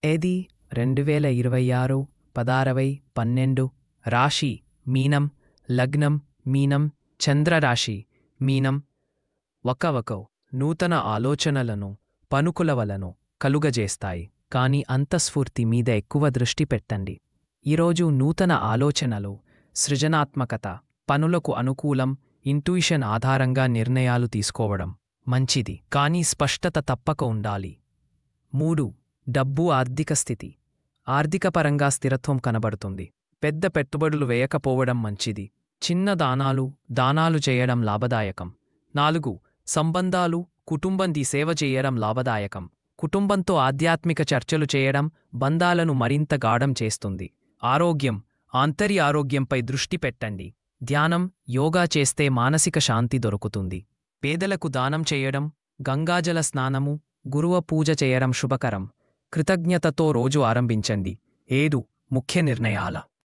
ఏది 2026 16/12 రాశి మీనం లగ్నం మీనం చంద్రరాశి మీనం వకవకౌ నూతన ఆలోచనలను పనుకులవలను కలుగజేస్తాయి కాని అంతఃస్ఫూర్తి మీద ఎక్కువ దృష్టి పెట్టండి. ఈరోజు నూతన ఆలోచనలు సృజనాత్మకత పనులకు అనుకూలం ఇంట్యూషన్ ఆధారంగా నిర్ణయాలు తీసుకోవడం మంచిది కానీ స్పష్టత తప్పక ఉండాలి. 3. డబ్బు ఆర్థిక స్థితి ఆర్థికపరంగా స్థిరత్వం కనబడుతుంది. పెద్ద పెట్టుబడులు వేయకపోవడం మంచిది. చిన్న దానాలు చేయడం లాభదాయకం. 4. సంబంధాలు కుటుంబంది సేవ చేయడం లాభదాయకం. కుటుంబంతో ఆధ్యాత్మిక చర్చలు చేయడం బంధాలను మరింత గాఢం చేస్తుంది. ఆరోగ్యం ఆరోగ్యంపై దృష్టి పెట్టండి. ధ్యానం యోగా చేస్తే మానసిక శాంతి దొరుకుతుంది. పేదలకు దానం చేయడం గంగాజల స్నానము గురువ పూజ చేయడం శుభకరం. కృతజ్ఞతతో రోజు ఆరంభించండి. 7. ముఖ్య నిర్ణయాల